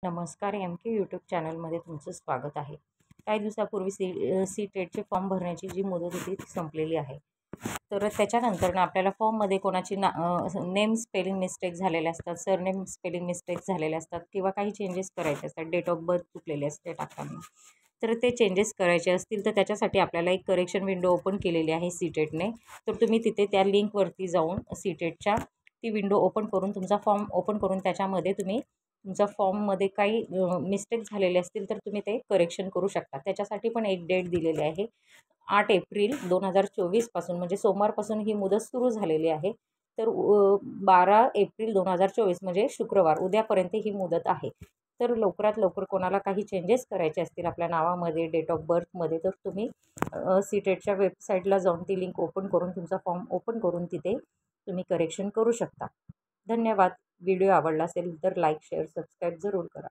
नमस्कार. एम के यूट्यूब चॅनलमध्ये तुमचं स्वागत आहे. काही दिवसापूर्वी सी टेटचे फॉर्म भरण्याची जी मुदत होती ती संपलेली आहे. तर त्याच्यानंतर आपल्याला फॉर्ममध्ये कोणाची नेम स्पेलिंग मिस्टेक झालेले असतात, सरनेम स्पेलिंग मिस्टेक झालेले असतात किंवा काही चेंजेस करायचे असतात, डेट ऑफ बर्थ चुकलेले असते टाकताना. तर ते चेंजेस करायचे असतील तर त्याच्यासाठी आपल्याला एक करेक्शन विंडो ओपन केलेली आहे सी टेटने. तर तुम्ही तिथे त्या लिंकवरती जाऊन सी टेटच्या ती विंडो ओपन करून तुमचा फॉर्म ओपन करून त्याच्यामध्ये तुम्ही तुमच्या फॉर्ममध्ये काही मिस्टेक झालेले असतील तर तुम्ही ते करेक्शन करू शकता. त्याच्यासाठी पण एक डेट दिलेली आहे. 8 एप्रिल 2024 पासून म्हणजे सोमवारपासून ही मुदत सुरू झालेली आहे. तर 12 एप्रिल 2024 म्हणजे शुक्रवार उद्यापर्यंत ही मुदत आहे. तर लवकरात लवकर कोणाला काही चेंजेस करायचे असतील आपल्या नावामध्ये, डेट ऑफ बर्थमध्ये, तर तुम्ही सी टेटच्या वेबसाईटला जाऊन ती लिंक ओपन करून तुमचा फॉर्म ओपन करून तिथे तुम्ही करेक्शन करू शकता. धन्यवाद. व्हिडिओ आवडला असेल तर लाईक, शेअर, सबस्क्राईब जरूर करा.